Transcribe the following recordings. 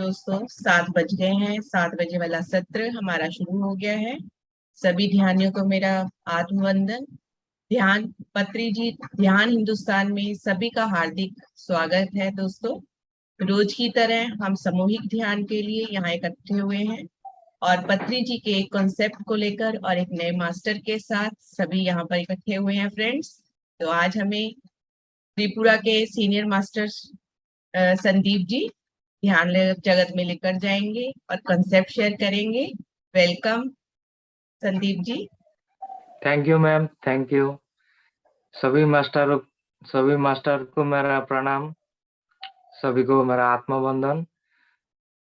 दोस्तों 7 बज गए हैं। 7 बजे वाला सत्र हमारा शुरू हो गया है। सभी ध्यानियों को मेरा आत्मवंदन। ध्यान पत्री जी ध्यान हिंदुस्तान में सभी का हार्दिक स्वागत है। दोस्तों रोज की तरह हम सामूहिक ध्यान के लिए यहाँ इकट्ठे हुए हैं और पत्री जी के एक कॉन्सेप्ट को लेकर और एक नए मास्टर के साथ सभी यहाँ पर इकट्ठे हुए हैं फ्रेंड्स। तो आज हमें त्रिपुरा के सीनियर मास्टर संदीप जी ध्यान जगत में लेकर जाएंगे और कंसेप्ट शेयर करेंगे। Welcome Sandeep ji. Thank you ma'am, thank you. सभी मास्टर को मेरा प्रणाम, सभी को मेरा आत्मवंदन।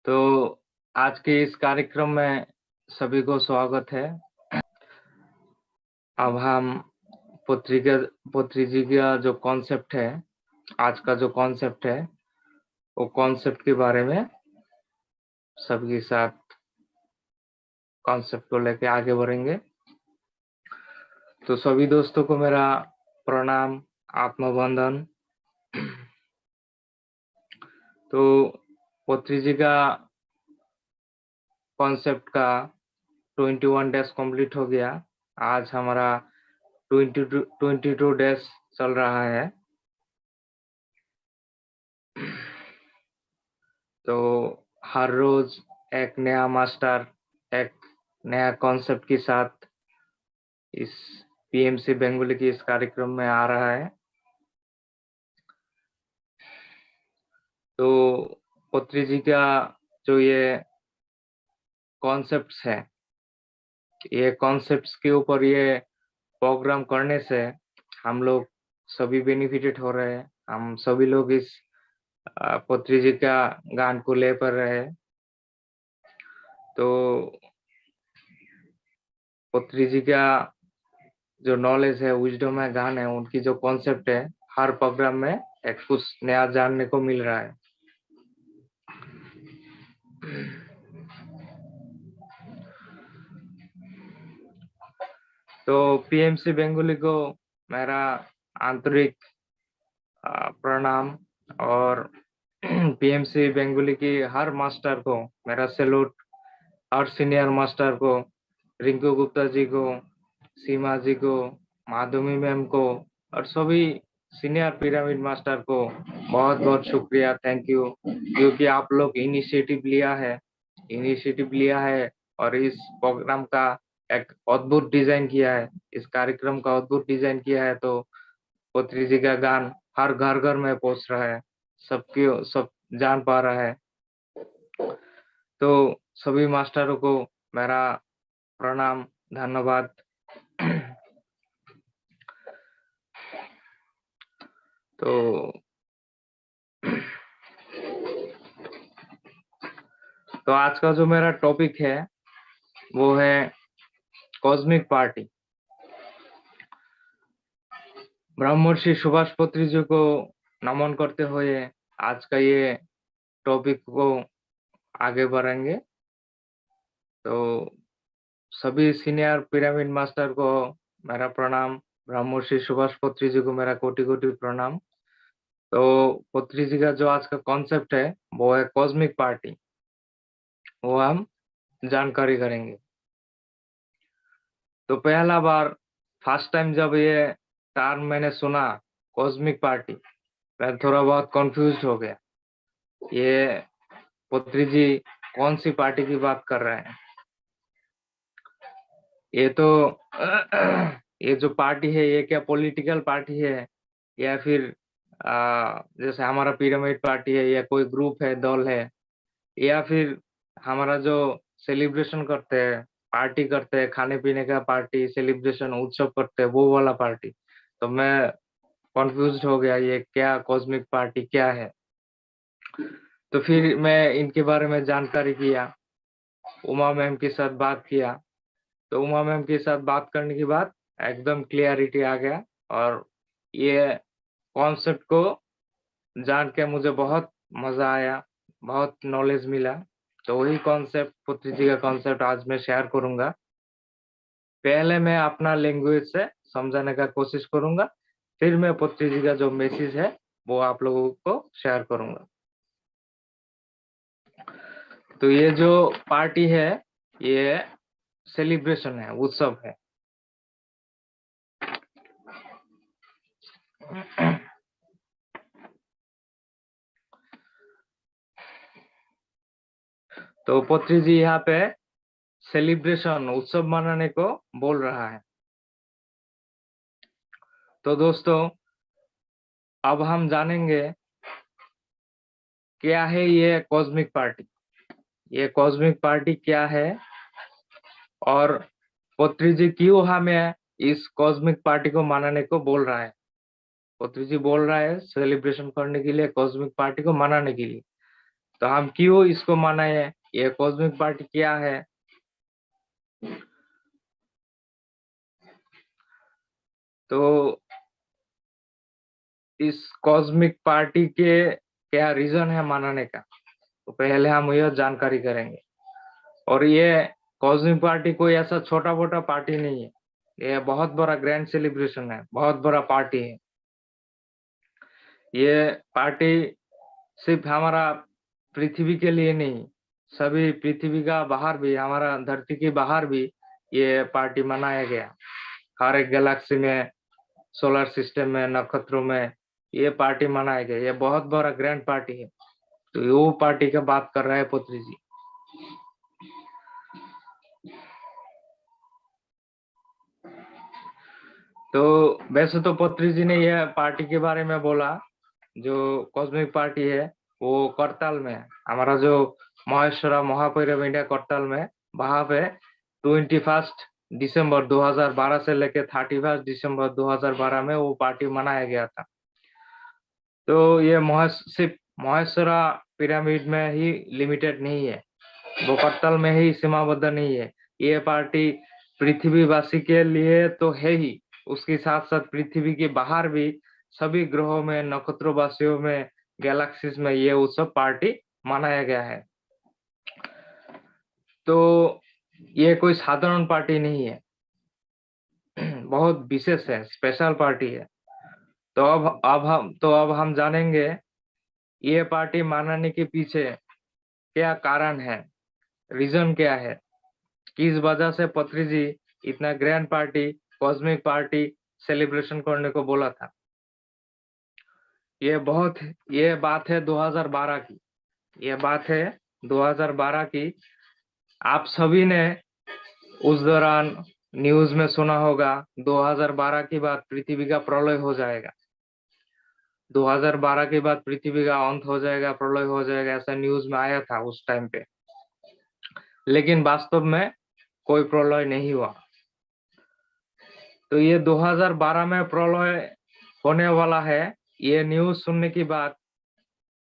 तो आज के इस कार्यक्रम में सभी को स्वागत है। अब हम पुत्री जी का जो कॉन्सेप्ट है, आज का जो कॉन्सेप्ट है, वो कॉन्सेप्ट के बारे में सबके साथ कॉन्सेप्ट को लेके आगे बढ़ेंगे। तो सभी दोस्तों को मेरा प्रणाम, आत्मवंदन। तो पुत्री जी का कॉन्सेप्ट का 21 डेज कंप्लीट हो गया। आज हमारा 22 डेज चल रहा है। तो हर रोज एक नया मास्टर एक नया कॉन्सेप्ट के साथ इस पीएमसी बेंगोली की इस कार्यक्रम में आ रहा है। तो पुत्री जी का जो ये कॉन्सेप्ट्स है, ये कॉन्सेप्ट्स के ऊपर ये प्रोग्राम करने से हम लोग सभी बेनिफिटेड हो रहे हैं। हम सभी लोग इस पुत्री जी का गान को ले पा रहे हैं। तो पुत्री जी का जो नॉलेज है, विजडम है, गान है, उनकी जो कॉन्सेप्ट है, हर प्रोग्राम में एक कुछ नया जानने को मिल रहा है। तो पीएमसी बेंगोली को मेरा आंतरिक प्रणाम और पीएमसी बेंगोली की हर मास्टर को मेरा सैल्यूट। हर सीनियर मास्टर को, रिंकू गुप्ता जी को, सीमा जी को, माधुमी मैम को और सभी सीनियर पिरामिड मास्टर को बहुत बहुत शुक्रिया, थैंक यू। क्योंकि आप लोग इनिशिएटिव लिया है और इस प्रोग्राम का एक अद्भुत डिजाइन किया है, इस कार्यक्रम का अद्भुत डिजाइन किया है। तो पुत्री जी का गान हर घर घर में पहुंच रहा है, सब जान पा रहा है। तो सभी मास्टरों को मेरा प्रणाम, धन्यवाद। तो आज का जो मेरा टॉपिक है वो है कॉस्मिक पार्टी। ब्रह्मर्षि सुभाष पुत्री जी को नमन करते हुए आज का ये टॉपिक को आगे बढ़ेंगे। तो सभी सीनियर पिरामिड मास्टर को मेरा प्रणाम, ब्रह्मर्षि सुभाष पुत्री जी को मेरा कोटि कोटि प्रणाम। तो पुत्री जी का जो आज का कॉन्सेप्ट है वो है कॉस्मिक पार्टी, वो हम जानकारी करेंगे। तो पहला बार फर्स्ट टाइम जब ये टर्म मैंने सुना कॉस्मिक पार्टी, मैं थोड़ा बहुत कंफ्यूज हो गया। ये पुत्री जी कौन सी पार्टी की बात कर रहे हैं? ये तो ये जो पार्टी है ये क्या पॉलिटिकल पार्टी है या फिर जैसे हमारा पिरामिड पार्टी है या कोई ग्रुप है, दल है, या फिर हमारा जो सेलिब्रेशन करते हैं, पार्टी करते हैं, खाने पीने का पार्टी, सेलिब्रेशन उत्सव करते हैं, वो वाला पार्टी। तो मैं कंफ्यूज हो गया, ये क्या कॉस्मिक पार्टी क्या है। तो फिर मैं इनके बारे में जानकारी किया, उमा मैम के साथ बात किया। तो उमा मैम के साथ बात करने के बाद एकदम क्लियरिटी आ गया और ये कॉन्सेप्ट को जान के मुझे बहुत मजा आया, बहुत नॉलेज मिला। तो वही कॉन्सेप्ट, पुत्री जी का कॉन्सेप्ट आज मैं शेयर करूंगा। पहले मैं अपना लैंग्वेज से समझाने का कोशिश करूंगा, फिर मैं पुत्री जी का जो मैसेज है वो आप लोगों को शेयर करूंगा। तो ये जो पार्टी है ये सेलिब्रेशन है, उत्सव है। तो पत्री जी यहाँ पे सेलिब्रेशन, उत्सव मनाने को बोल रहा है। तो दोस्तों अब हम जानेंगे क्या है ये कॉस्मिक पार्टी। ये कॉस्मिक पार्टी क्या है और पत्री जी क्यों हमें इस कॉस्मिक पार्टी को मनाने को बोल रहा है। पत्री जी बोल रहा है सेलिब्रेशन करने के लिए, कॉस्मिक पार्टी को मनाने के लिए। तो हम क्यों इसको मनाए, ये कॉस्मिक पार्टी क्या है। तो इस कॉस्मिक पार्टी के क्या रीजन है मनाने का, तो पहले हम यह जानकारी करेंगे। और ये कॉस्मिक पार्टी कोई ऐसा छोटा मोटा पार्टी नहीं है, ये बहुत बड़ा ग्रैंड सेलिब्रेशन है, बहुत बड़ा पार्टी है। ये पार्टी सिर्फ हमारा पृथ्वी के लिए नहीं, सभी पृथ्वी का बाहर भी, हमारा धरती के बाहर भी ये पार्टी मनाया गया। हर एक गैलेक्सी में, सोलर सिस्टम में, नक्षत्रों में ये पार्टी मनाया गया। ये बहुत बड़ा ग्रैंड पार्टी है। तो वो पार्टी का बात कर रहा है पत्री जी। तो वैसे तो पत्री जी ने यह पार्टी के बारे में बोला, जो कॉस्मिक पार्टी है वो करताल में, हमारा जो महेश्वरा महाभैरव इंडिया करताल में, वहां पे 21 दिसंबर 2012 से लेकर 31 दिसंबर 2012 में वो पार्टी मनाया गया था। तो ये सिर्फ महेश्वरा पिरामिड में ही लिमिटेड नहीं है, वो करताल में ही सीमाबद्ध नहीं है। ये पार्टी पृथ्वीवासी के लिए तो है ही, उसके साथ साथ पृथ्वी के बाहर भी सभी ग्रहों में, नक्षत्रवासियों में, गैलेक्सीज में ये उत्सव पार्टी मनाया गया है। तो ये कोई साधारण पार्टी नहीं है, बहुत विशेष है, स्पेशल पार्टी है। तो अब हम जानेंगे ये पार्टी मनाने के पीछे क्या कारण है, रीजन क्या है, किस वजह से पत्री जी इतना grand party, cosmic party celebration करने को बोला था। ये बात है 2012 की, ये बात है 2012 की। आप सभी ने उस दौरान न्यूज में सुना होगा 2012 के बाद पृथ्वी का प्रलय हो जाएगा, 2012 के बाद पृथ्वी का अंत हो जाएगा, प्रलय हो जाएगा, ऐसा न्यूज में आया था उस टाइम पे। लेकिन वास्तव में कोई प्रलय नहीं हुआ। तो ये 2012 में प्रलय होने वाला है, ये न्यूज सुनने के बाद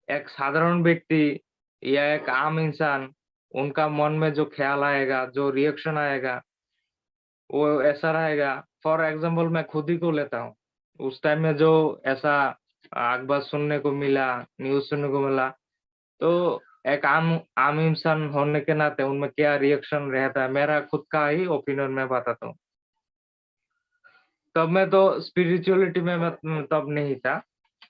एक साधारण व्यक्ति या एक आम इंसान, उनका मन में जो ख्याल आएगा, जो रिएक्शन आएगा, वो ऐसा रहेगा। फॉर एग्जाम्पल मैं खुद ही को लेता हूँ, उस टाइम में जो ऐसा अखबार सुनने को मिला, न्यूज सुनने को मिला, तो एक आम इंसान होने के नाते उनमें क्या रिएक्शन रहता है, मेरा खुद का ही ओपिनियन मैं बताता हूँ। तब मैं तो स्पिरिचुअलिटी में मैं तब नहीं था,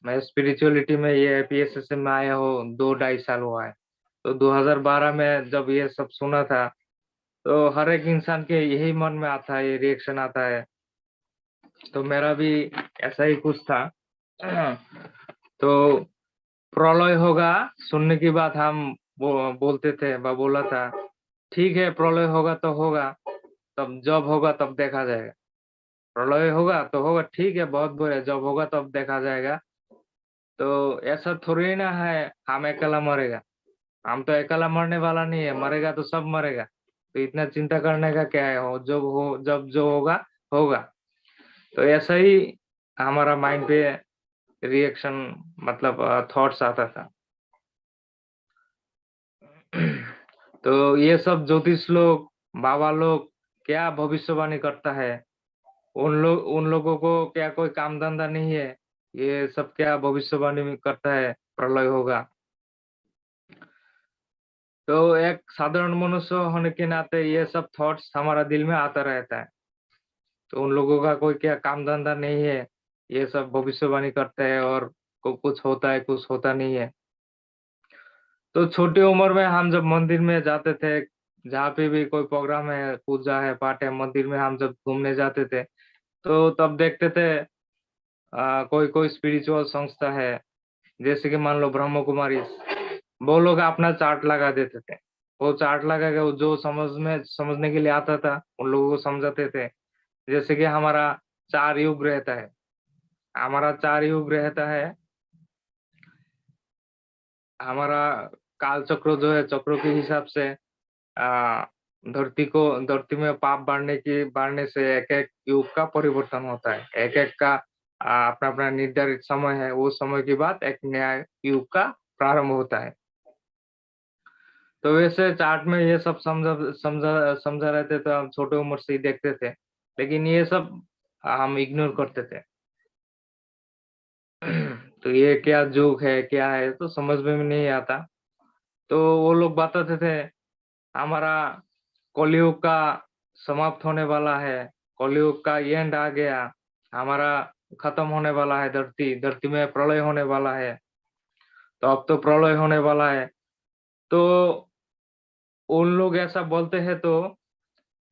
मैं स्पिरिचुअलिटी में ये पीएसएसएम में आया हो 2-2.5 साल हुआ है। तो 2012 में जब ये सब सुना था, तो हर एक इंसान के यही मन में आता है, ये रिएक्शन आता है। तो मेरा भी ऐसा ही कुछ था। तो प्रलय होगा सुनने की बात हम बोलते थे, बोला था ठीक है प्रलय होगा तो होगा, तब जब होगा तब देखा जाएगा। प्रलय होगा तो होगा, ठीक है, बहुत बुरा, जब होगा तब देखा जाएगा। तो ऐसा थोड़ी ना है हम अकेला मरेगा, हम तो अकेला मरने वाला नहीं है, मरेगा तो सब मरेगा। तो इतना चिंता करने का क्या है, जब जो होगा होगा। तो ऐसा ही हमारा माइंड पे रिएक्शन, मतलब थॉट्स आता था। तो ये सब ज्योतिष लोग, बाबा लोग क्या भविष्यवाणी करता है, उन लोगों को क्या कोई काम धंधा नहीं है, ये सब क्या भविष्यवाणी करता है प्रलय होगा। तो एक साधारण मनुष्य होने के नाते ये सब थॉट्स हमारा दिल में आता रहता है। तो उन लोगों का कोई क्या काम धंधा नहीं है, ये सब भविष्यवाणी करते हैं और कुछ होता है, कुछ होता नहीं है। तो छोटी उम्र में हम जब मंदिर में जाते थे, जहाँ पे भी कोई प्रोग्राम है, पूजा है, पाठ है, मंदिर में हम जब घूमने जाते थे, तो तब देखते थे कोई कोई स्पिरिचुअल संस्था है, जैसे कि मान लो ब्रह्म कुमारी, वो लोग अपना चार्ट लगा देते थे। वो चार्ट लगा के वो जो समझने के लिए आता था उन लोगों को समझाते थे। जैसे कि हमारा 4 युग रहता है, हमारा 4 युग रहता है। हमारा काल चक्र जो है, चक्रों के हिसाब से आ, धरती में पाप बढ़ने से एक एक युग का परिवर्तन होता है। एक एक का अपना अपना निर्धारित समय है, वो समय के बाद एक नया युग का प्रारंभ होता है। तो वैसे चार्ट में ये सब समझा समझा समझा रहते, तो हम छोटे उम्र से ही देखते थे, लेकिन ये सब हम इग्नोर करते थे। तो ये क्या जोक है, क्या है, तो समझ में भी नहीं आता। तो वो लोग बताते थे हमारा कलयुग का समाप्त होने वाला है, कलयुग का एंड आ गया, हमारा खत्म होने वाला है, धरती में प्रलय होने वाला है। तो अब तो प्रलय होने वाला है, तो उन लोग ऐसा बोलते हैं, तो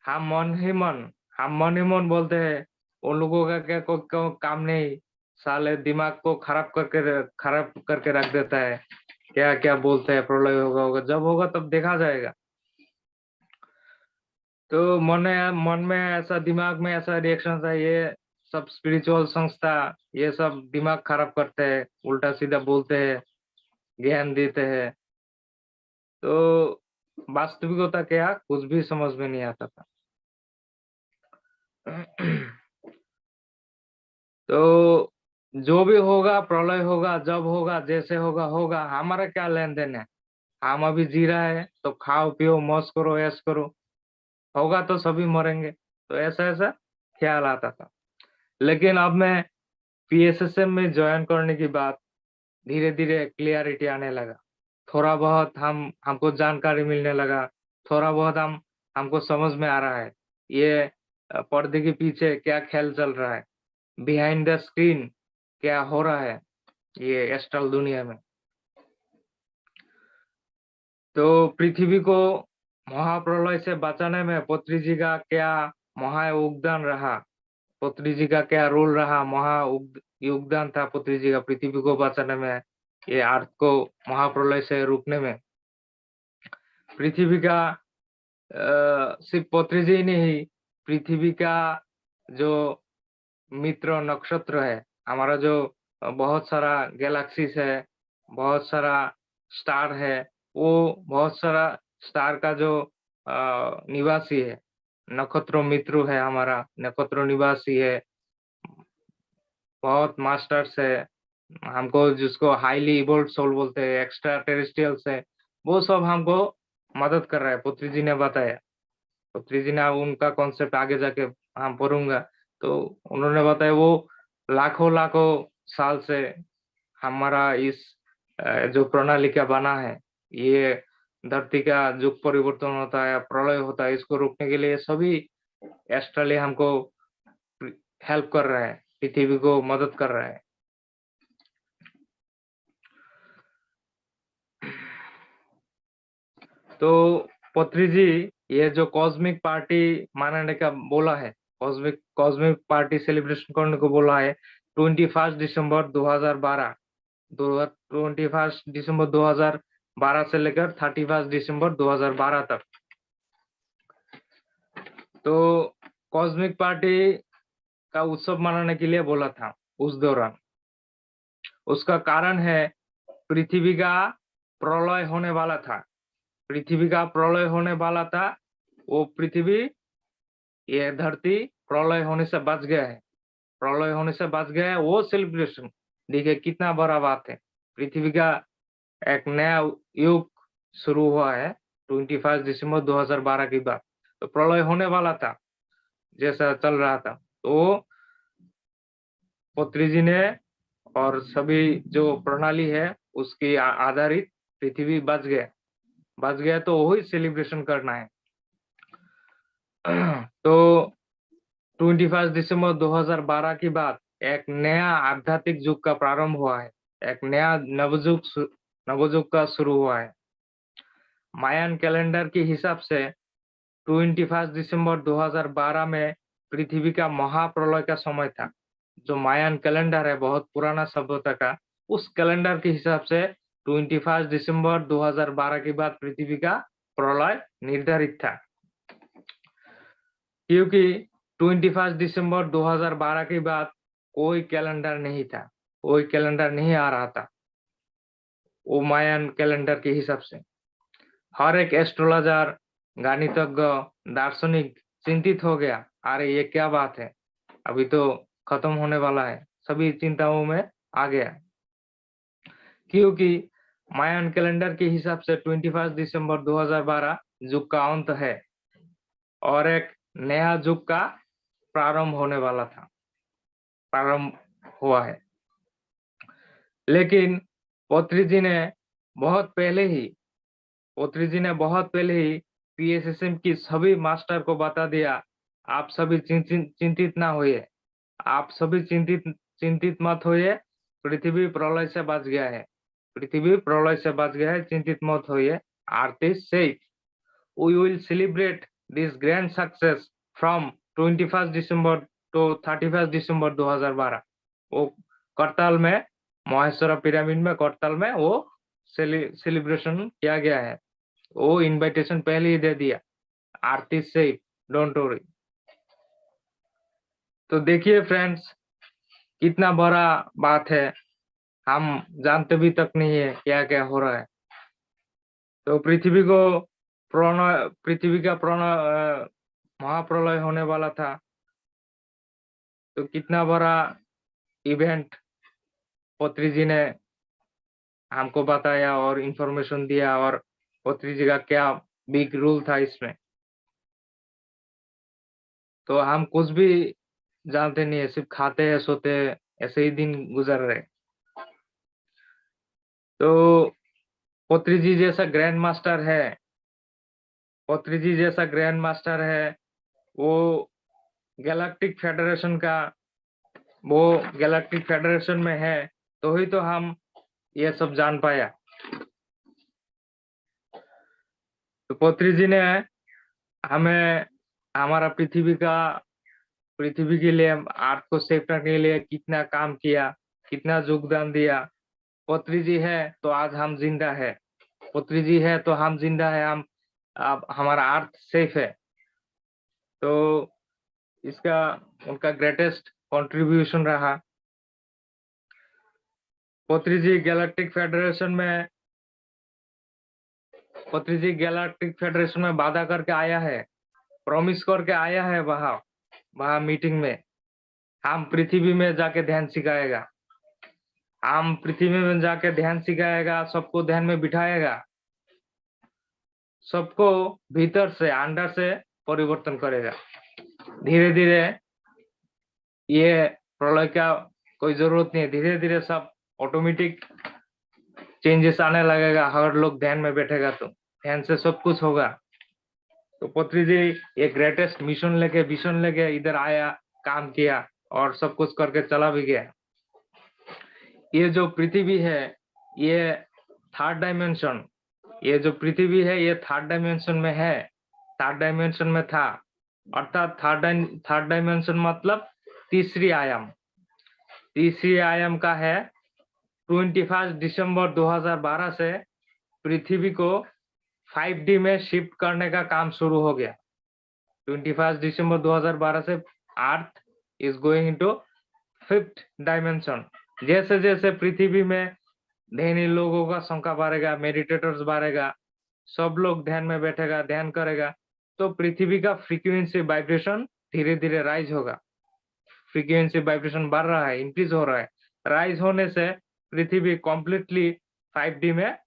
हम मन ही मन हम मन ही मन बोलते हैं। उन लोगों का क्या कोई काम नहीं, साले दिमाग को खराब करके रख देता है। क्या क्या बोलते हैं, प्रलय होगा होगा, जब होगा तब देखा जाएगा। तो मन में ऐसा, दिमाग में ऐसा रिएक्शन था, ये सब स्पिरिचुअल संस्था ये सब दिमाग खराब करते हैं, उल्टा सीधा बोलते हैं, ज्ञान देते हैं। तो वास्तविकता क्या, कुछ भी समझ में नहीं आता था। तो जो भी होगा, प्रलय होगा, जब होगा, जैसे होगा होगा, हमारा क्या लेन देन है। हम अभी जी रहा है तो खाओ पियो मौज करो ऐश करो, होगा तो सभी मरेंगे। तो ऐसा ऐसा ख्याल आता था। लेकिन अब मैं पीएसएसएम में ज्वाइन करने के बाद धीरे धीरे क्लियरिटी आने लगा। थोड़ा बहुत हमको जानकारी मिलने लगा। थोड़ा बहुत हमको समझ में आ रहा है, ये पर्दे के पीछे क्या खेल चल रहा है, बिहाइंड द स्क्रीन क्या हो रहा है ये एस्ट्रल दुनिया में। तो पृथ्वी को महाप्रलय से बचाने में पत्री जी का क्या महा योगदान रहा, पत्री जी का क्या रोल रहा, योगदान था पत्री जी का पृथ्वी को बचाने में, ये अर्थ को महाप्रलय से रोकने में। पृथ्वी का सिर्फ पत्री जी नहीं, पृथ्वी का जो मित्र नक्षत्र है, हमारा जो बहुत सारा गैलेक्सीज है, बहुत सारा स्टार है, वो बहुत सारा स्टार का जो निवासी है, नक्षत्र मित्र है, हमारा नक्षत्र निवासी है, बहुत मास्टर्स है, हमको जिसको हाईली इवोल्व सोल बोलते हैं, एक्स्ट्रा टेरेस्ट्रियल्स है, वो सब हमको मदद कर रहा है, पुत्री जी ने बताया। पुत्री जी ने, उनका कॉन्सेप्ट आगे जाके हम पढ़ूंगा, तो उन्होंने बताया वो लाखों लाखों साल से हमारा इस जो प्रणाली का बना है, ये धरती का युग परिवर्तन होता है, प्रलय होता है, इसको रोकने के लिए सभी एस्ट्रली हमको हेल्प कर रहा है, पृथ्वी को मदद कर रहा है। तो पत्री जी ये जो कॉस्मिक पार्टी मनाने का बोला है, कॉस्मिक कॉस्मिक पार्टी सेलिब्रेशन करने को बोला है, 21 दिसंबर 2012, 21 दिसंबर 2012 से लेकर 31 दिसंबर 2012 तक। तो कॉस्मिक पार्टी का उत्सव मनाने के लिए बोला था उस दौरान। उसका कारण है, पृथ्वी का प्रलय होने वाला था, पृथ्वी का प्रलय होने वाला था। वो पृथ्वी, ये धरती प्रलय होने से बच गया है, प्रलय होने से बच गया है, वो सेलिब्रेशन देखिए कितना बड़ा बात है। पृथ्वी का एक नया युग शुरू हुआ है 21 दिसंबर 2012 के बाद। तो प्रलय होने वाला था, जैसा चल रहा था, तो पत्री जी ने और सभी जो प्रणाली है उसकी आधारित पृथ्वी बच गया, तो वही सेलिब्रेशन करना है। तो 21 दिसंबर 2012 के बाद एक नया आध्यात्मिक युग का प्रारंभ हुआ है, एक नया नवयुग का शुरू हुआ है। मायन कैलेंडर के हिसाब से 21 दिसंबर 2012 में पृथ्वी का महाप्रलय का समय था। जो मायन कैलेंडर है बहुत पुराना सभ्यता का, उस कैलेंडर के हिसाब से 21 दिसंबर 2012 के बाद पृथ्वी का प्रलय निर्धारित था, क्योंकि 21 दिसंबर 2012 के बाद कोई कैलेंडर नहीं था, कोई कैलेंडर नहीं आ रहा था वो मायन कैलेंडर के हिसाब से। हर एक एस्ट्रोलॉजर, गणितज्ञ, दार्शनिक चिंतित हो गया, अरे ये क्या बात है, अभी तो खत्म होने वाला है। सभी चिंताओं में आ गया, क्योंकि मायन कैलेंडर के हिसाब से 21 दिसंबर 2012 युग का अंत है और एक नया युग का प्रारंभ होने वाला था, प्रारंभ हुआ है। लेकिन पत्री जी ने बहुत पहले ही पीएसएसएम की सभी मास्टर को बता दिया, आप सभी चिंतित ना होइए, आप सभी चिंतित मत होइए, पृथ्वी प्रलय से बच गया है, पृथ्वी प्रलय से बच गया है, चिंतित मत होइए। Earth is safe, we will celebrate this grand success from 21 December to 31 December 2012। वो करताल में, महेश्वरा पिरामिड में करताल में वो सेलिब्रेशन किया गया है। वो इनविटेशन पहले ही दे दिया, अर्थ इज सेफ, डोंट वरी। तो देखिए फ्रेंड्स, कितना बड़ा बात है, हम जानते भी तक नहीं है क्या क्या हो रहा है। तो पृथ्वी का महाप्रलय होने वाला था, तो कितना बड़ा इवेंट पत्री जी ने हमको बताया और इंफॉर्मेशन दिया, और पत्री जी का क्या बिग रोल था इसमें। तो हम कुछ भी जानते नहीं है, सिर्फ खाते हैं, सोते हैं, ऐसे ही दिन गुजर रहे। तो पत्री जी जैसा ग्रैंड मास्टर है, वो गैलेक्टिक फेडरेशन में है, तो ही तो हम ये सब जान पाया। तो पत्री जी ने हमें हमारा पृथ्वी के लिए, अर्थ को सेफ रखने के लिए कितना काम किया, कितना योगदान दिया। पत्री जी है तो आज हम जिंदा है, पत्री जी है तो हम जिंदा है, हम अब हमारा अर्थ सेफ है। तो इसका उनका ग्रेटेस्ट कंट्रीब्यूशन रहा। पत्री जी गैलेक्टिक फेडरेशन में वादा करके आया है, प्रॉमिस करके आया है वहां मीटिंग में, हम पृथ्वी में जाके ध्यान सिखाएगा, सबको ध्यान में बिठाएगा, सबको भीतर से अंदर से परिवर्तन करेगा। धीरे धीरे ये प्रलय का कोई जरूरत नहीं है, धीरे धीरे सब ऑटोमेटिक चेंजेस आने लगेगा। हर लोग ध्यान में बैठेगा तो ध्यान से सब कुछ होगा। तो पत्री जी ये ग्रेटेस्ट विजन लेके इधर आया, काम किया और सब कुछ करके चला भी गया। ये जो पृथ्वी है, ये थर्ड डायमेंशन, ये जो पृथ्वी है ये थर्ड डायमेंशन में है, थर्ड डायमेंशन में था, अर्थात थर्ड डायमेंशन मतलब तीसरी आयाम का है। 21 दिसंबर 2012 से पृथ्वी को 5D में शिफ्ट करने का काम शुरू हो गया। 21 दिसंबर 2012 से earth is going into 5th dimension. जैसे जैसे पृथ्वी में ध्यानी लोगों का संख्या बढ़ेगा, मेडिटेटर्स बढ़ेगा, सब लोग ध्यान में बैठेगा, ध्यान करेगा, तो पृथ्वी का फ्रीक्वेंसी वाइब्रेशन धीरे धीरे राइज होगा। फ्रीक्वेंसी वाइब्रेशन बढ़ रहा है, इंक्रीज हो रहा है, राइज होने से पृथ्वी कम्प्लीटली 5D में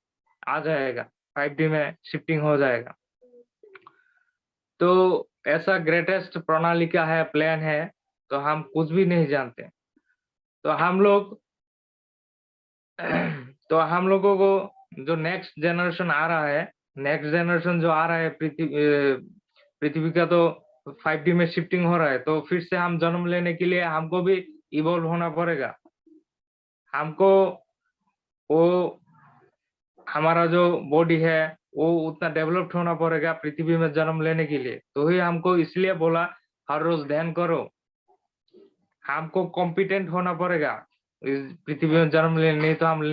आ जाएगा, 5D में शिफ्टिंग हो जाएगा। तो ऐसा ग्रेटेस्ट प्रणाली का है, प्लान है, तो हम कुछ भी नहीं जानते। तो हम लोगों को जो नेक्स्ट जनरेशन आ रहा है, पृथ्वी का तो 5D में शिफ्टिंग हो रहा है, तो फिर से हम जन्म लेने के लिए हमको भी इवॉल्व होना पड़ेगा। हमको वो हमारा जो बॉडी है वो उतना डेवलप्ड होना पड़ेगा पृथ्वी में जन्म लेने के लिए। तो ही हमको इसलिए बोला हर रोज ध्यान करो, हमको कॉम्पिटेंट होना पड़ेगा इस पृथ्वी में जन्म लेने, नहीं तो हम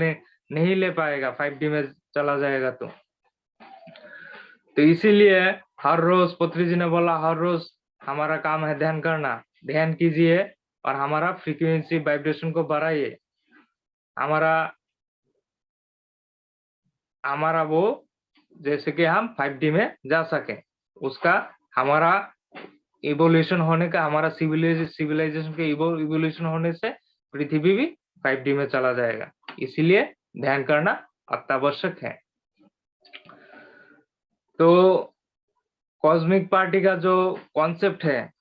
नहीं ले पाएगा, 5D में चला जाएगा। तो इसीलिए हर रोज पत्री जी ने बोला हर रोज हमारा काम है ध्यान करना, ध्यान कीजिए और हमारा फ्रीक्वेंसी वाइब्रेशन को बढ़ाइए, हमारा वो जैसे कि हम 5D में जा सके, उसका हमारा इवोल्यूशन होने का, हमारा सिविलाइजेशन के इवोल्यूशन होने से पृथ्वी भी 5D में चला जाएगा। इसीलिए ध्यान करना अत्यावश्यक है। तो कॉस्मिक पार्टी का जो कॉन्सेप्ट है,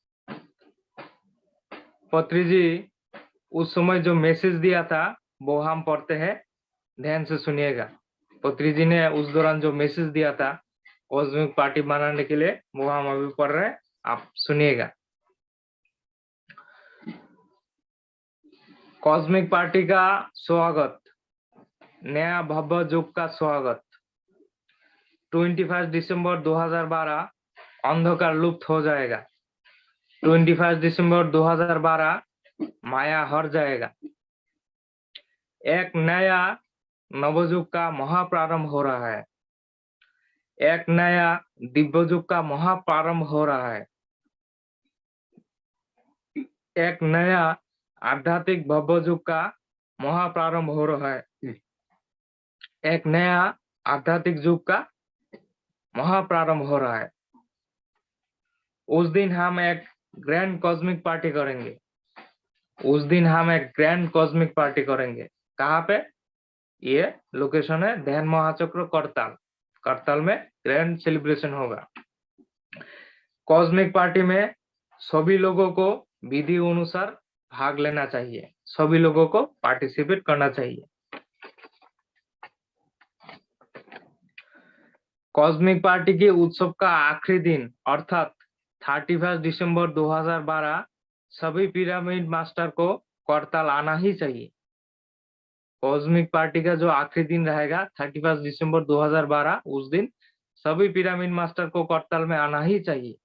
पत्री जी उस समय जो मैसेज दिया था वो हम पढ़ते हैं, ध्यान से सुनिएगा। पत्री जी ने उस दौरान जो मैसेज दिया था कॉस्मिक पार्टी बनाने के लिए, वो हम अभी पढ़ रहे हैं, आप सुनिएगा। कॉस्मिक पार्टी का स्वागत, नया भव्य युग का स्वागत। 21 दिसंबर 2012 अंधकार लुप्त हो जाएगा। 21 दिसंबर 2012 माया हर जाएगा। एक नया नवयुग का महाप्रारंभ हो रहा है। एक नया दिव्य युग का महाप्रारंभ हो रहा है। एक नया आध्यात्मिक भव्य युग का महाप्रारंभ हो रहा है। एक नया आध्यात्मिक युग का महाप्रारंभ हो रहा है। उस दिन हम एक ग्रैंड कॉस्मिक पार्टी करेंगे। उस दिन हम एक ग्रैंड कॉस्मिक पार्टी करेंगे। कहाँ पे? ये लोकेशन है ध्यान महाचक्र करताल। करताल में ग्रैंड सेलिब्रेशन होगा। कॉस्मिक पार्टी में सभी लोगों को विधि अनुसार भाग लेना चाहिए, सभी लोगों को पार्टिसिपेट करना चाहिए। कॉस्मिक पार्टी के उत्सव का आखिरी दिन अर्थात 31 दिसंबर 2012 सभी पिरामिड मास्टर को करताल आना ही चाहिए। कॉस्मिक पार्टी का जो आखिरी दिन रहेगा 31 दिसंबर 2012, उस दिन सभी पिरामिड मास्टर को करताल में आना ही चाहिए।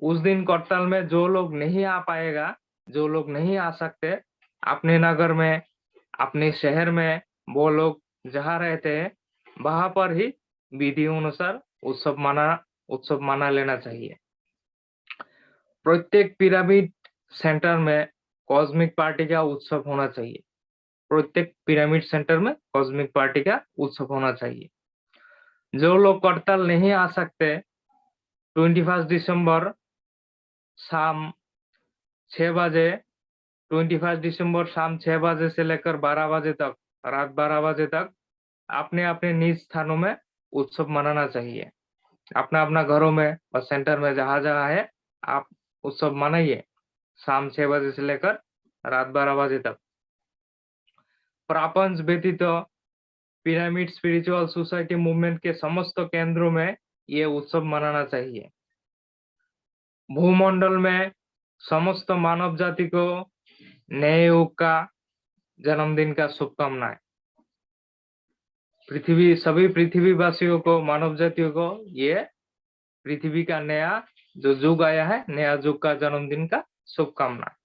उस दिन करताल में जो लोग नहीं आ पाएगा, जो लोग नहीं आ सकते, अपने नगर में, अपने शहर में, वो लोग जहाँ रहते हैं वहां पर ही विधि अनुसार उत्सव माना लेना चाहिए। प्रत्येक पिरामिड सेंटर में कॉस्मिक पार्टी का उत्सव होना चाहिए। प्रत्येक पिरामिड सेंटर में कॉस्मिक पार्टी का उत्सव होना चाहिए। जो लोग करताल नहीं आ सकते, 21 दिसंबर शाम 6 बजे, 21 दिसंबर शाम 6 बजे से लेकर 12 बजे तक, रात 12 बजे तक अपने अपने निज स्थानों में उत्सव मनाना चाहिए। अपना अपना घरों में और सेंटर में जहां जहां है आप उत्सव मनाइए, शाम 6 बजे से लेकर रात 12 बजे तक। प्रपंच व्यतीत पिरामिड स्पिरिचुअल सोसाइटी मूवमेंट के समस्त केंद्रों में ये उत्सव मनाना चाहिए। भूमंडल में समस्त मानव जाति को नए युग का जन्मदिन का शुभकामनाएं। सभी पृथ्वीवासियों को, मानव जातियों को ये पृथ्वी का नया जो युग आया है, नया युग का जन्मदिन का शुभकामना।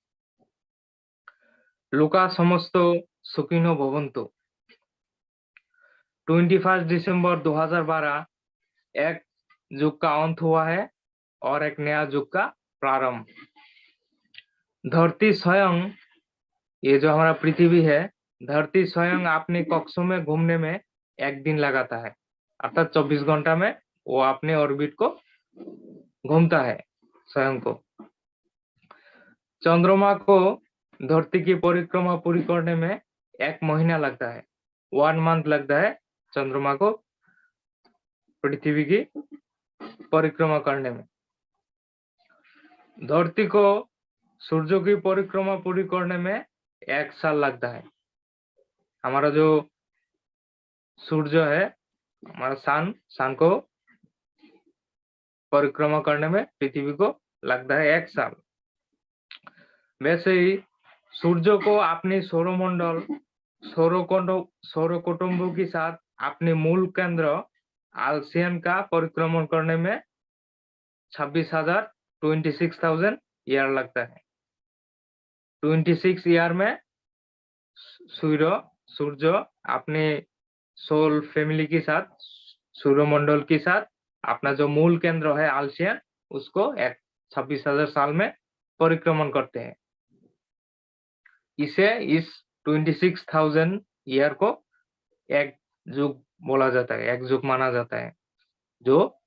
लोका समस्तो सुखिनो भवन्तु। 21 दिसंबर 2012 एक युग का अंत हुआ है और एक नया युग का प्रारंभ। धरती स्वयं, ये जो हमारा पृथ्वी है, धरती स्वयं अपने कक्षों में घूमने में 1 दिन लगाता है, अर्थात 24 घंटा में वो अपने ऑर्बिट को घूमता है स्वयं को। चंद्रमा को धरती की परिक्रमा पूरी करने में 1 महीना लगता है, 1 मंथ लगता है चंद्रमा को पृथ्वी की परिक्रमा करने में। धरती को सूर्य की परिक्रमा पूरी करने में 1 साल लगता है। हमारा जो सूर्य है, हमारा सन को परिक्रमा करने में पृथ्वी को लगता है 1 साल। वैसे ही सूर्य को अपने सौरमंडल, सौर कुटुंबों के साथ अपने मूल केंद्र आलसियन का परिक्रमण करने में 26,000 ईयर लगता है। 26 ईयर में सूर्य अपने सोल फैमिली के साथ, सूर्यमंडल के साथ अपना जो मूल केंद्र है आलसियन, उसको 26,000 साल में परिक्रमण करते हैं। इसे इस 26,000 ईयर को एक युग बोला जाता है, एक युग माना जाता है, जो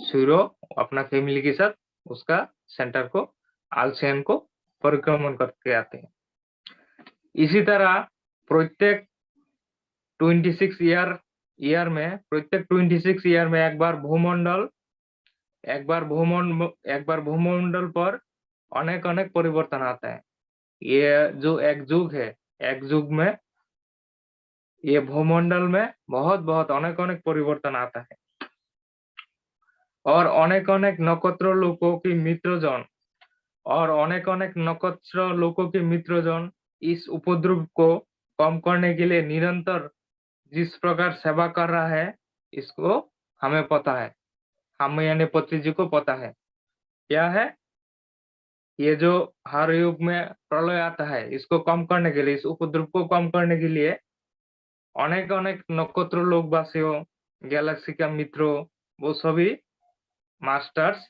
सूर्य अपना फैमिली के साथ उसका सेंटर को, आलसियन को परिक्रमण करके आते हैं। इसी तरह प्रत्येक 26 ईयर में, प्रत्येक 26 ईयर में एक बार भूमंडल पर अनेक परिवर्तन आता है। ये जो एक युग है, एक युग में ये भूमंडल में बहुत अनेक परिवर्तन आता है, और अनेक नक्षत्र लोकों की मित्रजन इस उपद्रव को कम करने के लिए निरंतर जिस प्रकार सेवा कर रहा है, इसको हमें पता है, हमें यानी पत्री जी को पता है। क्या है ये? जो हर युग में प्रलय आता है, इसको कम करने के लिए, इस उपद्रव को कम करने के लिए अनेक नक्षत्र लोकवासियों, गैलेक्सी का मित्रों, वो सभी मास्टर्स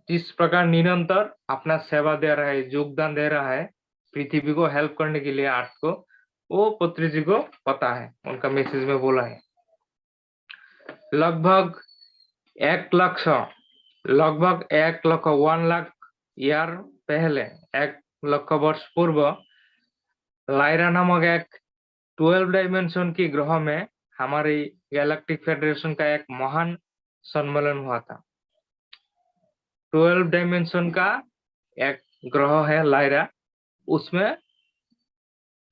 जिस प्रकार निरंतर अपना सेवा दे रहा है, योगदान दे रहा है पृथ्वी को हेल्प करने के लिए, अर्थ को, वो पत्री जी को पता है, उनका मैसेज में बोला है। लगभग 1 लाख ईयर पहले, 1 लाख वर्ष पूर्व, लाइरा नामक एक 12 डायमेंशन की ग्रह में हमारी गैलेक्टिक फेडरेशन का एक महान सम्मेलन हुआ था। 12 डायमेंशन का एक ग्रह है लाइरा, उसमें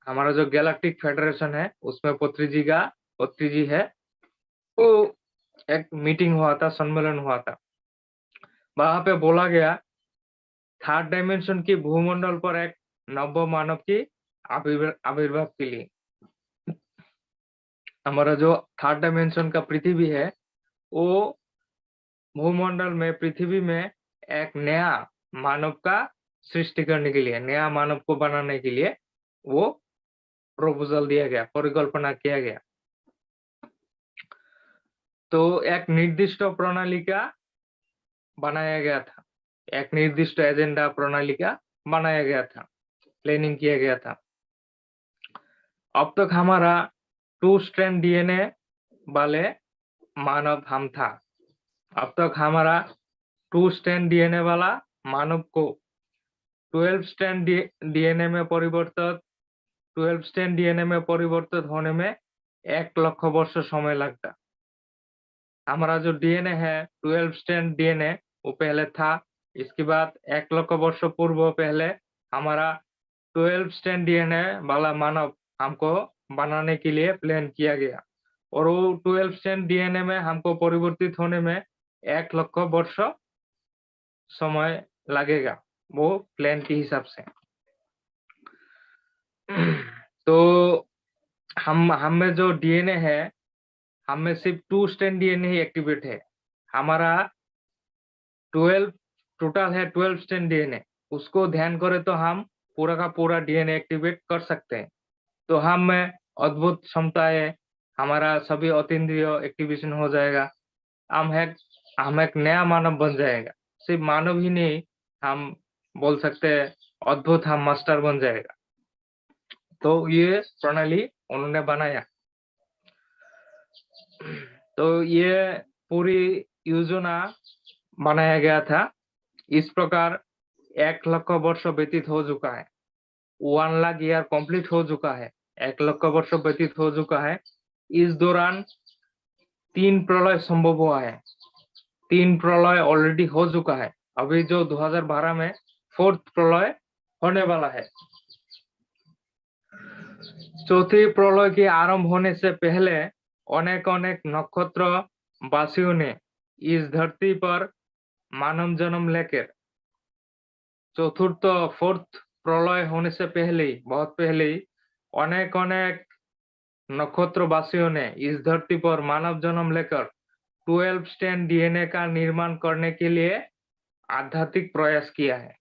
हमारा जो गैलेक्टिक फेडरेशन है, उसमें पत्री जी है, वो एक मीटिंग हुआ था, सम्मेलन हुआ था। वहां पे बोला गया 3rd डायमेंशन की भूमंडल पर एक नव मानव की आविर्भाव के लिए। हमारा जो 3rd डायमेंशन का पृथ्वी है, वो भूमंडल में, पृथ्वी में एक नया मानव का सृष्टि करने के लिए, नया मानव को बनाने के लिए वो प्रपोजल दिया गया, परिकल्पना किया गया। तो एक निर्दिष्ट प्रणाली का बनाया गया था, एक निर्दिष्ट एजेंडा प्रणाली का बनाया गया था, प्लानिंग किया गया था। अब तक हमारा 2 स्ट्रैंड डीएनए वाले मानव हम था। अब तक हमारा 2 स्ट्रैंड डीएनए वाला मानव को 12 स्ट्रैंड डीएनए में परिवर्तित होने में 1 लाख वर्ष समय लगता। हमारा जो डीएनए है 12 स्ट्रैंड डीएनए, वो पहले था। इसके बाद 1 लाख वर्ष पूर्व पहले हमारा 12 स्ट्रैंड डीएनए वाला मानव हमको बनाने के लिए प्लान किया गया, और वो 12 स्ट्रैंड डीएनए में हमको परिवर्तित होने में 1 लाख वर्ष समय लगेगा, वो प्लान के हिसाब से। तो हम में जो डीएनए है, हम में सिर्फ 2 स्ट्रैंड डीएनए ही एक्टिवेट है। हमारा 12 टोटल है 12 स्ट्रैंड डीएनए, उसको ध्यान करे तो हम पूरा का पूरा डीएनए एक्टिवेट कर सकते हैं। तो हम में अद्भुत क्षमता है, हमारा सभी अतीन्द्रिय एक्टिवेशन हो जाएगा। हम एक नया मानव बन जाएगा। सिर्फ मानव ही नहीं, हम बोल सकते हैं अद्भुत हम मास्टर बन जाएगा। तो ये प्रणाली उन्होंने बनाया। तो ये पूरी योजना बनाया गया था। इस प्रकार 1 लाख वर्ष व्यतीत हो चुका है, 1 लाख ईयर कंप्लीट हो चुका है, 1 लाख वर्ष व्यतीत हो चुका है। इस दौरान 3 प्रलय संभव हुआ है, 3 प्रलय ऑलरेडी हो चुका है। अभी जो 2012 में 4th प्रलय होने वाला है। चौथी प्रलय के आरंभ होने से पहले अनेक नक्षत्र वासियों ने इस धरती पर मानव जन्म लेकर, चतुर्थ 4th प्रलय होने से पहले ही, बहुत पहले ही, अनेक नक्षत्र वासियों ने इस धरती पर मानव जन्म लेकर 12 स्ट्रैंड डीएनए का निर्माण करने के लिए आध्यात्मिक प्रयास किया है।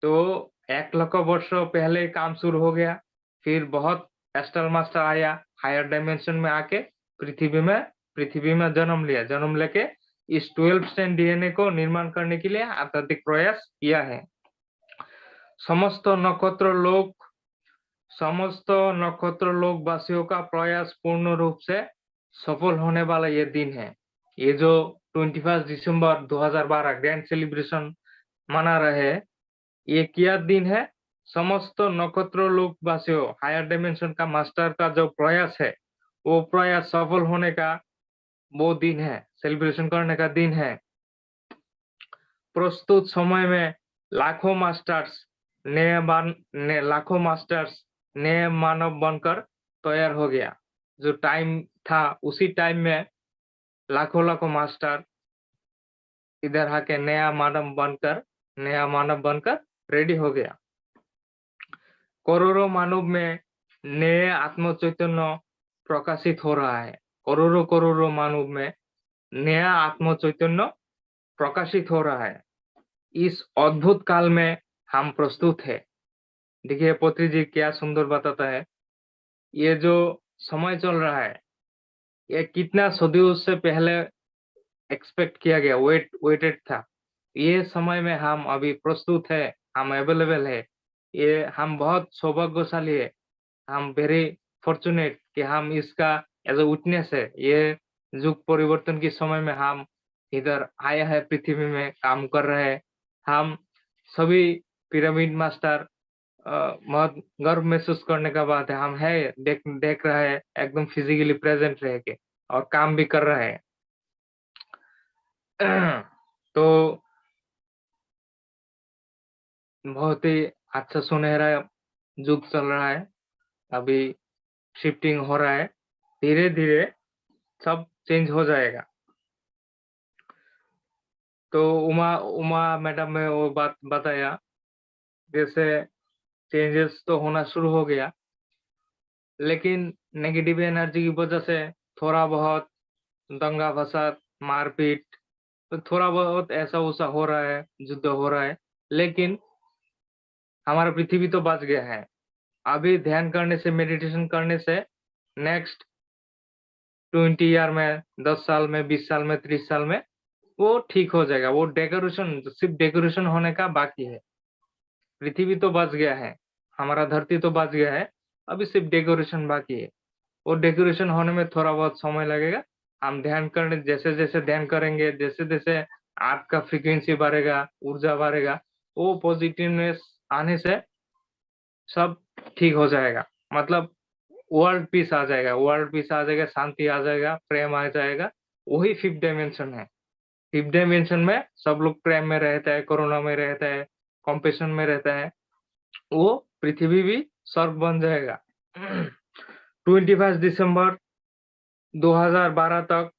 तो 1 लाख वर्ष पहले काम शुरू हो गया, फिर बहुत एस्ट्रल मास्टर आया, हायर डायमेंशन में आके पृथ्वी में जन्म लिया। जन्म लेके इस 12 स्ट्रैंड डीएनए को निर्माण करने के लिए आध्यात्मिक प्रयास किया है। समस्त नक्षत्र लोक वासियों का प्रयास पूर्ण रूप से सफल होने वाला ये दिन है। ये जो 21 दिसंबर 2012 ग्रैंड सेलिब्रेशन मना रहे, ये क्या दिन है? समस्त नक्षत्र लोक वासियों, हायर डायमेंशन का मास्टर का जो प्रयास है, वो प्रयास सफल होने का वो दिन है, सेलिब्रेशन करने का दिन है। प्रस्तुत समय में लाखों मास्टर्स नए मानव बनकर तैयार हो गया। जो टाइम था उसी टाइम में लाखों मास्टर इधर आके नया मानव बनकर रेडी हो गया। करोड़ों मानव में नए आत्म चैतन्य प्रकाशित हो रहा है। करोड़ों मानव में नया आत्म चैतन्य प्रकाशित हो रहा है। इस अद्भुत काल में हम प्रस्तुत है। देखिए पत्री जी क्या सुंदर बताता है। ये जो समय चल रहा है, ये कितना सदियों से पहले एक्सपेक्ट किया गया, वेटेड था। ये समय में हम अभी प्रस्तुत है, हम अवेलेबल है। ये हम बहुत सौभाग्यशाली है, हम वेरी फॉर्चुनेट कि हम इसका एज अ विटनेस है। ये युग परिवर्तन के समय में हम इधर आया है, पृथ्वी में काम कर रहे हैं। हम सभी पिरामिड मास्टर बहुत गर्व महसूस करने का बात है। हम है देख रहे हैं, एकदम फिजिकली प्रेजेंट रह के और काम भी कर रहे हैं। तो बहुत ही अच्छा सुनहरा युग चल रहा है। अभी शिफ्टिंग हो रहा है, धीरे धीरे सब चेंज हो जाएगा। तो उमा मैडम ने वो बात बताया, जैसे चेंजेस तो होना शुरू हो गया, लेकिन नेगेटिव एनर्जी की वजह से थोड़ा बहुत दंगा फसाद मारपीट तो थोड़ा बहुत ऐसा वैसा हो रहा है, युद्ध हो रहा है, लेकिन हमारा पृथ्वी तो बच गया है। अभी ध्यान करने से, मेडिटेशन करने से नेक्स्ट 20 ईयर में, 10 साल में, 20 साल में, 30 साल में वो ठीक हो जाएगा। वो डेकोरेशन, सिर्फ डेकोरेशन होने का बाकी है। पृथ्वी तो बच गया है, हमारा धरती तो बच गया है, अभी सिर्फ डेकोरेशन बाकी है। वो डेकोरेशन होने में थोड़ा बहुत समय लगेगा। हम ध्यान करने, जैसे जैसे ध्यान करेंगे, जैसे जैसे आपका फ्रीक्वेंसी बढ़ेगा, ऊर्जा बढ़ेगा, वो पॉजिटिवनेस आने से सब ठीक हो जाएगा। मतलब वर्ल्ड पीस आ जाएगा, शांति आ जाएगा, प्रेम आ जाएगा। वही 5th डायमेंशन है। 5th डायमेंशन में सब लोग प्रेम में रहता है, करुणा में रहता है, कॉम्पेशन में रहता है। वो पृथ्वी भी स्वर्ग बन जाएगा। 21 दिसंबर 2012 तक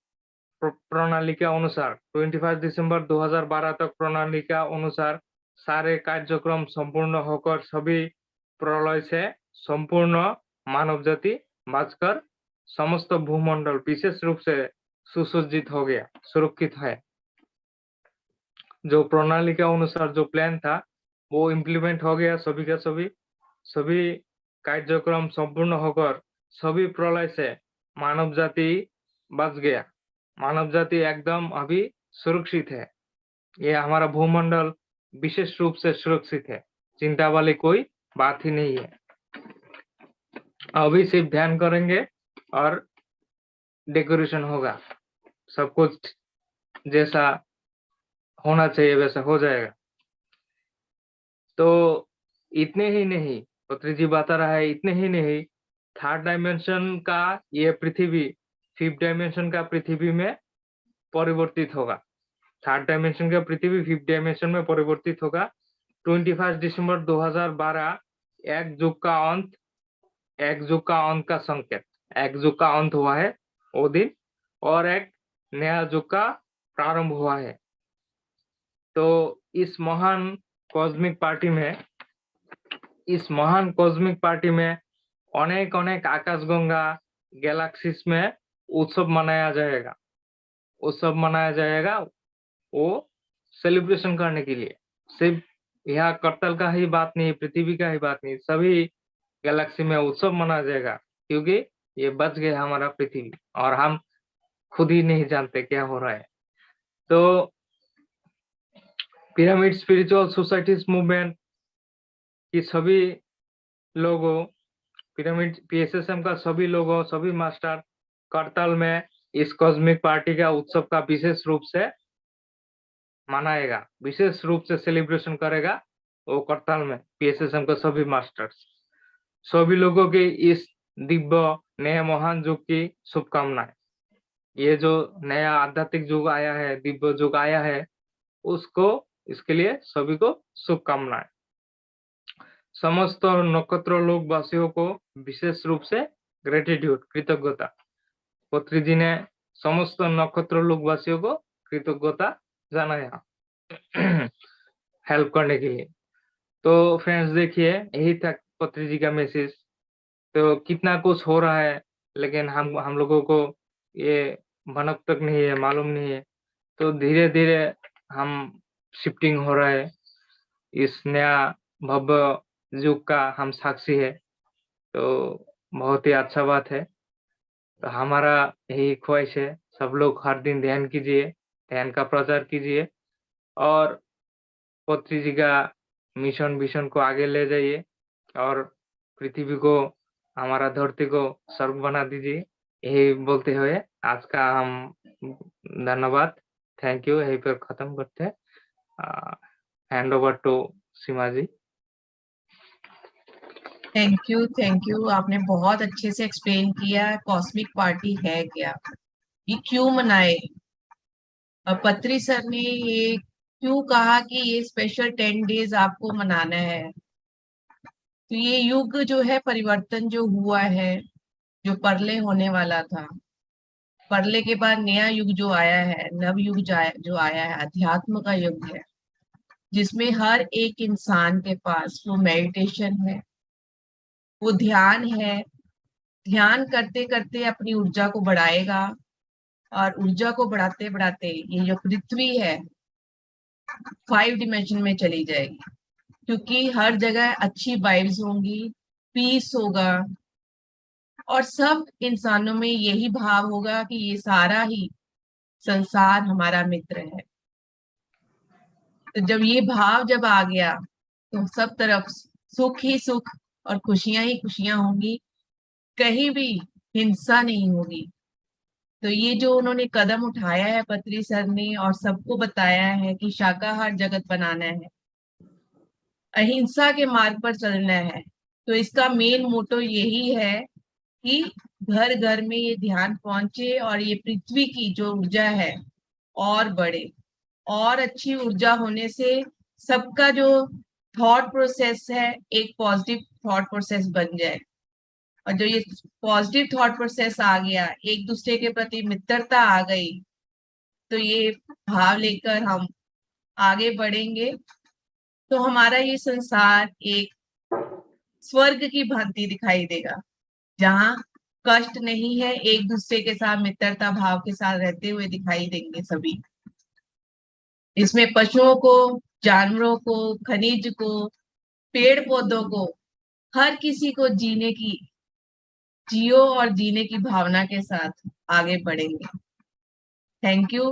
प्रणाली के अनुसार 21 दिसंबर 2012 तक प्रणाली के अनुसार सारे कार्यक्रम संपूर्ण होकर सभी प्रलय से संपूर्ण मानव जाति बचकर समस्त भूमंडल विशेष रूप से सुसज्जित हो गया, सुरक्षित है। जो प्रणाली के अनुसार जो प्लान था वो इम्प्लीमेंट हो गया। सभी कार्यक्रम संपूर्ण होकर सभी प्रलय से मानव जाति बच गया। मानव जाति एकदम अभी सुरक्षित है। ये हमारा भूमंडल विशेष रूप से सुरक्षित है, चिंता वाली कोई बात ही नहीं है। अभी सिर्फ ध्यान करेंगे और डेकोरेशन होगा, सब कुछ जैसा होना चाहिए वैसा हो जाएगा। तो इतने ही नहीं, पत्री जी बता रहा है, इतने ही नहीं, 3rd डायमेंशन का ये पृथ्वी 5th डायमेंशन का पृथ्वी में परिवर्तित होगा। 3rd डायमेंशन का पृथ्वी 5th डायमेंशन में परिवर्तित होगा। 21 दिसंबर 2012 एक युग का अंत का संकेत, एक युग का अंत हुआ है वो दिन, और एक नया युग का प्रारंभ हुआ है। तो इस महान कॉस्मिक पार्टी में अनेक आकाशगंगा गैलेक्सीज में उत्सव मनाया जाएगा। उत्सव मनाया जाएगा, वो सेलिब्रेशन करने के लिए। सिर्फ यहाँ करतल का ही बात नहीं, पृथ्वी का ही बात नहीं, सभी गैलेक्सी में उत्सव मनाया जाएगा, क्योंकि ये बच गया हमारा पृथ्वी और हम खुद ही नहीं जानते क्या हो रहा है। तो पिरामिड स्पिरिचुअल सोसाइटीज मूवमेंट की सभी लोगों, पिरामिड पीएसएसएम का सभी लोगों, सभी मास्टर करताल में इस कॉस्मिक पार्टी का उत्सव का विशेष रूप से मनाएगा, विशेष रूप से सेलिब्रेशन करेगा वो करताल में पीएसएसएम के सभी मास्टर्स। सभी लोगों के इस दिव्य नए महान युग की शुभकामनाएं। ये जो नया आध्यात्मिक युग आया है, दिव्य युग आया है, उसको, इसके लिए सभी को शुभकामनाएं। समस्त नक्षत्र लोक वासियों को विशेष रूप से ग्रेटिट्यूड, कृतज्ञता। पत्री जी ने समस्त नक्षत्र लोक वासियों को कृतज्ञता जनाया हेल्प करने के लिए। तो फ्रेंड्स देखिए, यही था पत्री जी का मैसेज। तो कितना कुछ हो रहा है, लेकिन हम लोगों को ये भनक तक नहीं है, मालूम नहीं है। तो धीरे धीरे हम शिफ्टिंग हो रहा है, इस नया भव्य युग का हम साक्षी है। तो बहुत ही अच्छा बात है। तो हमारा यही ख्वाहिश है, सब लोग हर दिन ध्यान कीजिए, ध्यान का प्रचार कीजिए और पत्री जी का मिशन विशन को आगे ले जाइए और पृथ्वी को, हमारा धरती को स्वर्ग बना दीजिए। यही बोलते हुए आज का हम धन्यवाद, थैंक यू, यही पर खत्म करते हैं। Hand over to Seema ji. Thank you, आपने बहुत अच्छे से एक्सप्लेन किया कॉस्मिक पार्टी है क्या, ये क्यों मनाए, और पत्री सर ने ये क्यों कहा कि ये स्पेशल 10 डेज आपको मनाना है। तो ये युग जो है, परिवर्तन जो हुआ है, जो परले होने वाला था, परले के बाद नया युग जो आया है, नव युग जो आया है, अध्यात्म का युग है, जिसमें हर एक इंसान के पास वो मेडिटेशन है, वो ध्यान है। ध्यान करते करते अपनी ऊर्जा को बढ़ाएगा, और ऊर्जा को बढ़ाते बढ़ाते ये जो पृथ्वी है 5 डिमेंशन में चली जाएगी, क्योंकि हर जगह अच्छी वाइब्स होंगी, पीस होगा, और सब इंसानों में यही भाव होगा कि ये सारा ही संसार हमारा मित्र है। तो जब ये भाव जब आ गया, तो सब तरफ सुख ही सुख और खुशियां ही खुशियां होंगी, कहीं भी हिंसा नहीं होगी। तो ये जो उन्होंने कदम उठाया है पत्री सर ने, और सबको बताया है कि शाकाहार जगत बनाना है, अहिंसा के मार्ग पर चलना है, तो इसका मेन मोटो यही है कि घर घर में ये ध्यान पहुंचे और ये पृथ्वी की जो ऊर्जा है और बढ़े, और अच्छी ऊर्जा होने से सबका जो थॉट प्रोसेस है एक पॉजिटिव थॉट प्रोसेस बन जाए। और जो ये पॉजिटिव थॉट प्रोसेस आ गया, एक दूसरे के प्रति मित्रता आ गई, तो ये भाव लेकर हम आगे बढ़ेंगे, तो हमारा ये संसार एक स्वर्ग की भांति दिखाई देगा, जहाँ कष्ट नहीं है, एक दूसरे के साथ मित्रता भाव के साथ रहते हुए दिखाई देंगे सभी। इसमें पशुओं को, जानवरों को, खनिज को, पेड़ पौधों को, हर किसी को जीने की, जियो और जीने की भावना के साथ आगे बढ़ेंगे। थैंक यू,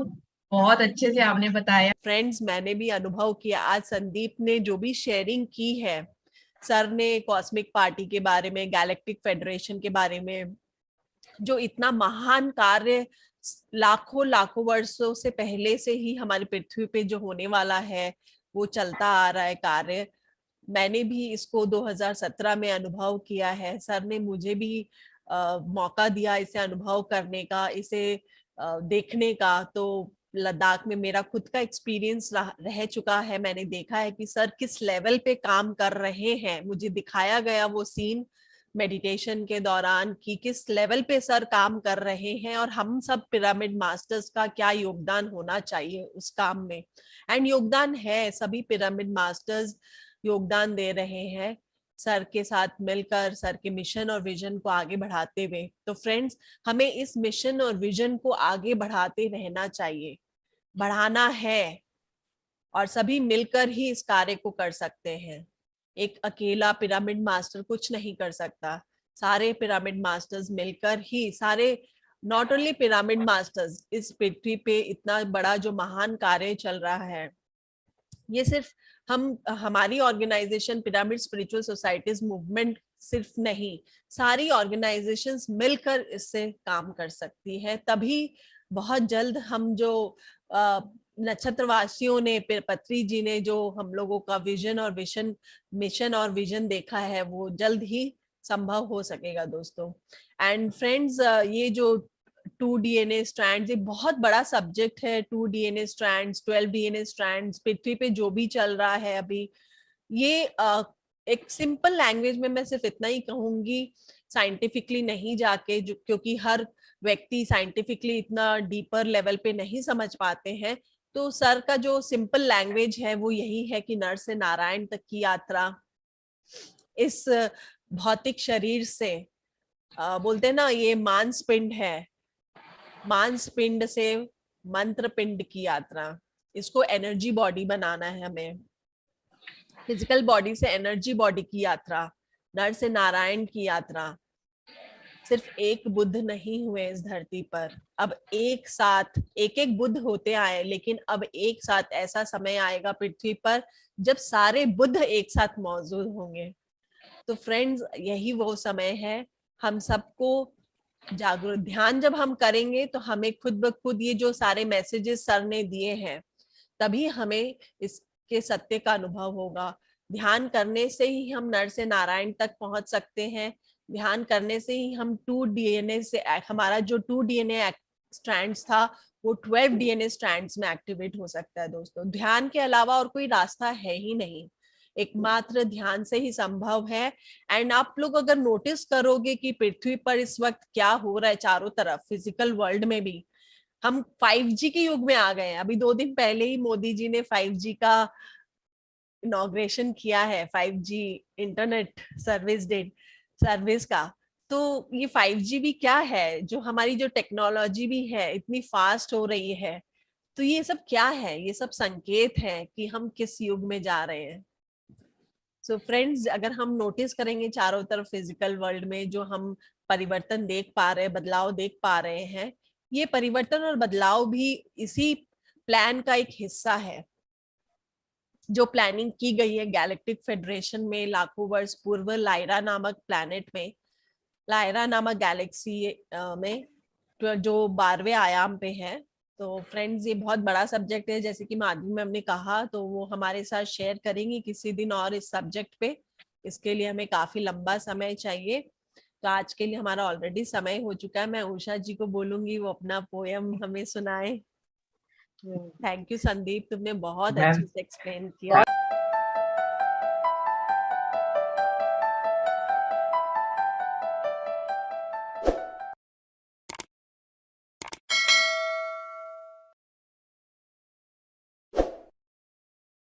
बहुत अच्छे से आपने बताया। फ्रेंड्स, मैंने भी अनुभव किया, आज संदीप ने जो भी शेयरिंग की है, सर ने कॉस्मिक पार्टी के बारे में, गैलेक्टिक फेडरेशन के बारे में, जो इतना महान कार्य लाखों लाखों वर्षों से पहले से ही हमारी पृथ्वी पे जो होने वाला है, वो चलता आ रहा है कार्य। मैंने भी इसको 2017 में अनुभव किया है। सर ने मुझे भी मौका दिया इसे अनुभव करने का, इसे देखने का। तो लद्दाख में मेरा खुद का एक्सपीरियंस रह चुका है। मैंने देखा है कि सर किस लेवल पे काम कर रहे हैं। मुझे दिखाया गया वो सीन मेडिटेशन के दौरान कि किस लेवल पे सर काम कर रहे हैं, और हम सब पिरामिड मास्टर्स का क्या योगदान होना चाहिए उस काम में। एंड योगदान है, सभी पिरामिड मास्टर्स योगदान दे रहे हैं। सर के साथ मिलकर सर के मिशन और विजन को आगे बढ़ाते हुए। तो फ्रेंड्स, हमें इस मिशन और विजन को आगे बढ़ाते रहना चाहिए, बढ़ाना है, और सभी मिलकर ही इस कार्य को कर सकते हैं। एक अकेला पिरामिड मास्टर कुछ नहीं कर सकता, सारे पिरामिड मास्टर्स मिलकर ही, सारे नॉट ओनली पिरामिड मास्टर्स, इस पृथ्वी पे इतना बड़ा जो महान कार्य चल रहा है, ये सिर्फ हमारी organisation pyramid spiritual societies movement सिर्फ नहीं, सारी ऑर्गेनाइजेशंस मिलकर इससे काम कर सकती है। तभी बहुत जल्द हम जो नक्षत्रवासियों ने, पत्री जी ने जो हम लोगों का विजन और मिशन और विजन देखा है, वो जल्द ही संभव हो सकेगा दोस्तों। एंड फ्रेंड्स, ये जो 2 डीएनए स्ट्रैंड्स, ये बहुत बड़ा सब्जेक्ट है। 2 डीएनए स्ट्रैंड्स, 12 डीएनए स्ट्रैंड्स, पृथ्वी पे जो भी चल रहा है अभी, ये एक सिंपल लैंग्वेज में मैं सिर्फ इतना ही कहूंगी, साइंटिफिकली नहीं जाके, जो क्योंकि हर व्यक्ति साइंटिफिकली इतना डीपर लेवल पे नहीं समझ पाते हैं, तो सर का जो सिंपल लैंग्वेज है वो यही है कि नर से नारायण तक की यात्रा इस भौतिक शरीर से, बोलते हैं ना, ये मांस पिंड है, मांस पिंड से मंत्र पिंड की यात्रा, इसको एनर्जी बॉडी बनाना है हमें, फिजिकल बॉडी से एनर्जी बॉडी की यात्रा, नर से नारायण की यात्रा। सिर्फ एक बुद्ध नहीं हुए इस धरती पर, अब एक साथ एक एक बुद्ध होते आए, लेकिन अब एक साथ ऐसा समय आएगा पृथ्वी पर जब सारे बुद्ध एक साथ मौजूद होंगे। तो फ्रेंड्स, यही वो समय है, हम सबको जागरूक, ध्यान जब हम करेंगे तो हमें खुद ब खुद ये जो सारे मैसेजेस सर ने दिए हैं, तभी हमें इसके सत्य का अनुभव होगा। ध्यान करने से ही हम नर से नारायण तक पहुंच सकते हैं, ध्यान करने से ही हम 2 डीएनए से, हमारा जो 2 डीएनए स्ट्रैंड्स था वो 12 डीएनए स्ट्रैंड्स में एक्टिवेट हो सकता है दोस्तों। ध्यान के अलावा और कोई रास्ता है ही नहीं, एकमात्र ध्यान से ही संभव है। एंड आप लोग अगर नोटिस करोगे कि पृथ्वी पर इस वक्त क्या हो रहा है चारों तरफ, फिजिकल वर्ल्ड में भी हम 5G के युग में आ गए हैं। अभी 2 दिन पहले ही मोदी जी ने 5G का इनॉग्रेशन किया है, 5G इंटरनेट सर्विस का। तो ये 5G भी क्या है, जो हमारी जो टेक्नोलॉजी भी है इतनी फास्ट हो रही है, तो ये सब क्या है? ये सब संकेत है कि हम किस युग में जा रहे हैं। सो फ्रेंड्स, अगर हम नोटिस करेंगे चारों तरफ फिजिकल वर्ल्ड में जो हम परिवर्तन देख पा रहे हैं, बदलाव देख पा रहे हैं, ये परिवर्तन और बदलाव भी इसी प्लान का एक हिस्सा है जो प्लानिंग की गई है गैलेक्टिक फेडरेशन में लाखों वर्ष पूर्व, लायरा नामक प्लैनेट में, लायरा नामक गैलेक्सी में, जो 12वें आयाम पे है। तो फ्रेंड्स, ये बहुत बड़ा सब्जेक्ट है, जैसे कि माधवी मैम ने कहा, तो वो हमारे साथ शेयर करेंगी किसी दिन और इस सब्जेक्ट पे। इसके लिए हमें काफी लंबा समय चाहिए, तो आज के लिए हमारा ऑलरेडी समय हो चुका है। मैं उषा जी को बोलूंगी वो अपना पोयम हमें सुनाए। थैंक यू संदीप, तुमने बहुत अच्छे से एक्सप्लेन किया।